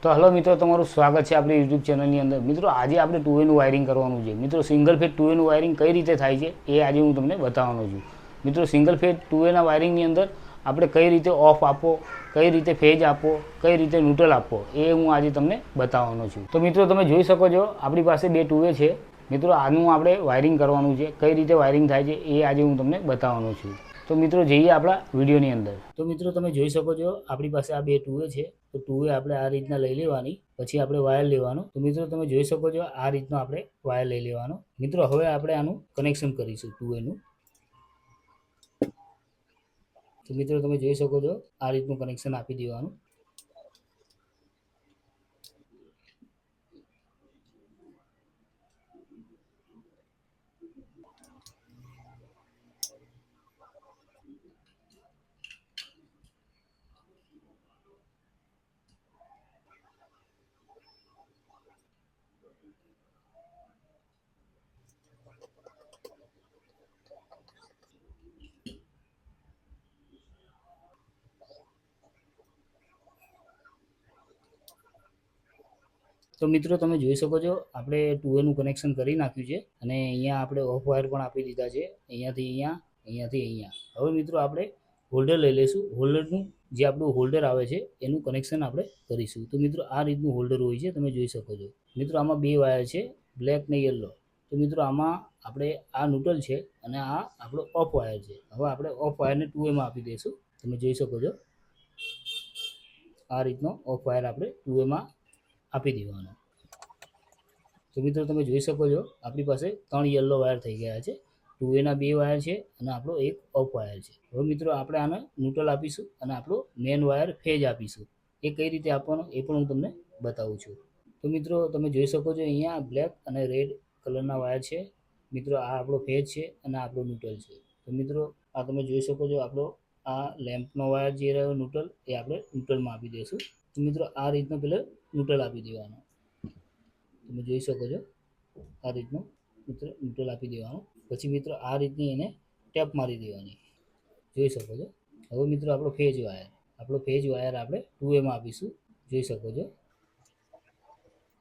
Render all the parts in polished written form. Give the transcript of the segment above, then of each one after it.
તો હલો મિત્રો, તમારું સ્વાગત છે આપણી યુટ્યુબ ચેનલની અંદર. મિત્રો આજે આપણે 2A નું વાયરિંગ કરવાનું છે. મિત્રો સિંગલ ફેઝ 2A નું વાયરિંગ કઈ રીતે થાય છે એ આજે હું તમને બતાવવાનો છું. મિત્રો સિંગલ ફેઝ 2A ના વાયરિંગની અંદર આપણે કઈ રીતે ઓફ આપો, કઈ રીતે ફેજ આપો, કઈ રીતે ન્યુટ્રલ આપો એ હું આજે તમને બતાવવાનો છું. તો મિત્રો તમે જોઈ શકો છો આપણી પાસે બે 2A છે. મિત્રો આનું આપણે વાયરિંગ કરવાનું છે. કઈ રીતે વાયરિંગ થાય છે એ આજે હું તમને બતાવવાનો છું. તો મિત્રો જઈએ આપણા વિડીયોની અંદર. તો મિત્રો તમે જોઈ શકો છો આપણી પાસે આ બે 2A છે. તો 2A આપણે આ રીતના લઈ લેવાની, પછી આપણે વાયર લેવાનું. તો મિત્રો તમે જોઈ શકો છો આ રીતનો આપણે વાયર લઈ લેવાનો. મિત્રો હવે આપણે આનું કનેક્શન કરીશું 2A નું. તો મિત્રો તમે જોઈ શકો છો આ રીતનું કનેક્શન આપી દેવાનું. તો મિત્રો તમે જોઈ શકો છો આપણે 2A નું કનેક્શન કરી નાખ્યું છે અને અહીંયા આપણે ઓફ વાયર પણ આપી દીધા છે. અહીંયાથી અહીંયા, અહીંયાથી અહીંયા. હવે મિત્રો આપણે હોલ્ડર લઈ લઈશું. હોલ્ડરનું જે આપણું હોલ્ડર આવે છે એનું કનેક્શન આપણે કરીશું. તો મિત્રો આ રીતનું હોલ્ડર હોય છે, તમે જોઈ શકો છો. મિત્રો આમાં બે વાયર છે, બ્લેક ને યલો. તો મિત્રો આમાં આપણે આ ન્યુટ્રલ છે અને આ આપણો ઓફ વાયર છે. હવે આપણે ઓફ વાયરને 2A માં આપી દઈશું. તમે જોઈ શકો છો આ રીતનો ઓફ વાયર આપણે 2A માં આપી દેવાનો. તો મિત્રો તમે જોઈ શકો છો આપણી પાસે 3 યલો વાયર થઈ ગયા છે. 2A ના 2 વાયર છે અને આપણો એક ઓફ વાયર છે. હવે મિત્રો આપણે આને ન્યુટ્રલ આપીશું અને આપણો મેન વાયર ફેજ આપીશું. એ કઈ રીતે આપવાનો એ પણ હું તમને બતાવું છું. તો મિત્રો તમે જોઈ શકો છો અહીંયા બ્લેક અને રેડ કલરના વાયર છે. મિત્રો આ આપણો ફેજ છે અને આપણો ન્યુટ્રલ છે. તો મિત્રો આ તમે જોઈ શકો છો આપણો આ લેમ્પનો વાયર જે રહ્યો ન્યુટ્રલ એ આપણે ન્યુટ્રલમાં આપી દઈશું. તો મિત્રો આ રીતનો પહેલાં ન્યુટ્રલ આપી દેવાનો. તમે જોઈ શકો છો આ રીતનું ન્યુટ્રલ આપી દેવાનું. પછી મિત્રો આ રીતની એને ટેપ મારી દેવાની. જોઈ શકો છો. હવે મિત્રો આપણો ફેજ વાયર આપણે 2A માં આપીશું. જોઈ શકો છો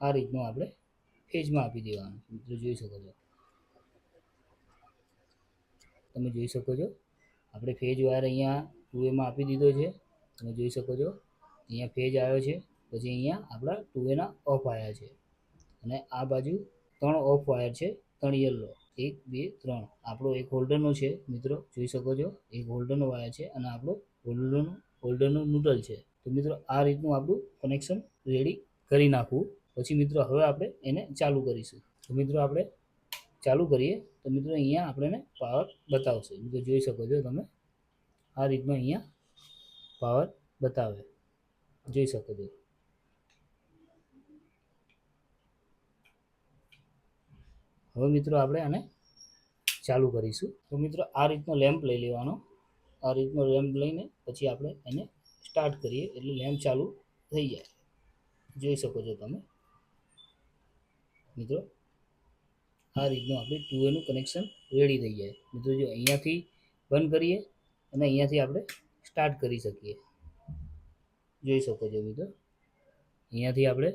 આ રીતનું આપણે ફેજમાં આપી દેવાનું. મિત્રો જોઈ શકો છો, તમે જોઈ શકો છો આપણે ફેજ વાયર અહીંયા 2A માં આપી દીધો છે. તમે જોઈ શકો છો અહીંયા ફેજ આવ્યો છે. પછી અહીંયા આપણા 2A ના ઓફ વાયર છે અને આ બાજુ 3 ઓફ વાયર છે, 3 યલો, 1 2 3. આપણો એક હોલ્ડરનો છે. મિત્રો જોઈ શકો છો એક હોલ્ડરનો વાયર છે અને આપણો હોલ્ડરનું ન્યુટ્રલ છે. તો મિત્રો આ રીતનું આપણું કનેક્શન રેડી કરી નાખવું. પછી મિત્રો હવે આપણે એને ચાલુ કરીશું. તો મિત્રો આપણે ચાલુ કરીએ. તો મિત્રો અહીંયા આપણને પાવર બતાવશે. મિત્રો જોઈ શકો છો તમે આ રીતનો અહીંયા પાવર બતાવે, જોઈ શકો છો. હવે મિત્રો આપણે આને ચાલુ કરીશું. તો મિત્રો આ રીતનો લેમ્પ લઈ લેવાનો. આ રીતનો લેમ્પ લઈને પછી આપણે એને સ્ટાર્ટ કરીએ એટલે લેમ્પ ચાલુ થઈ જાય. જોઈ શકો છો તમે મિત્રો આ રીતનું આપણે 2A નું કનેક્શન રેડી થઈ જાય. મિત્રો જો અહીંયાથી બંધ કરીએ અને અહીંયાથી આપણે સ્ટાર્ટ કરી શકીએ. જોઈ શકો છો મિત્રો અહીંયાથી આપણે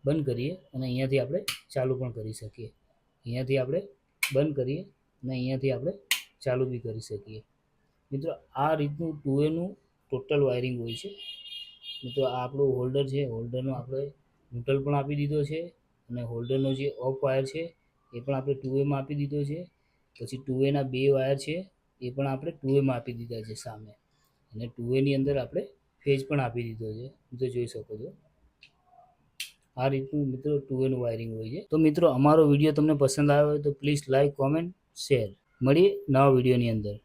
બંધ કરીએ અને અહીંયાથી આપણે ચાલુ પણ કરી શકીએ. અહીંયાથી આપણે બંધ કરીએ અને અહીંયાથી આપણે ચાલુ બી કરી શકીએ. મિત્રો આ રીતનું 2A નું ટોટલ વાયરિંગ હોય છે. મિત્રો આ આપણું હોલ્ડર છે. હોલ્ડરનો આપણે ન્યુટ્રલ પણ આપી દીધો છે અને હોલ્ડરનો જે ઓફ વાયર છે એ પણ આપણે 2A માં આપી દીધો છે. પછી 2A ના 2 વાયર છે એ પણ આપણે 2A માં આપી દીધા છે સામે. અને 2A ની અંદર આપણે ફેજ પણ આપી દીધો છે. મિત્રો જોઈ શકો છો આ રીતનું મિત્રો 2A નું વાયરિંગ હોય છે. તો મિત્રો અમારો વિડીયો તમને પસંદ આવ્યો હોય તો પ્લીઝ લાઈક, કોમેન્ટ, શેર. મળીએ નવા વિડીયોની અંદર.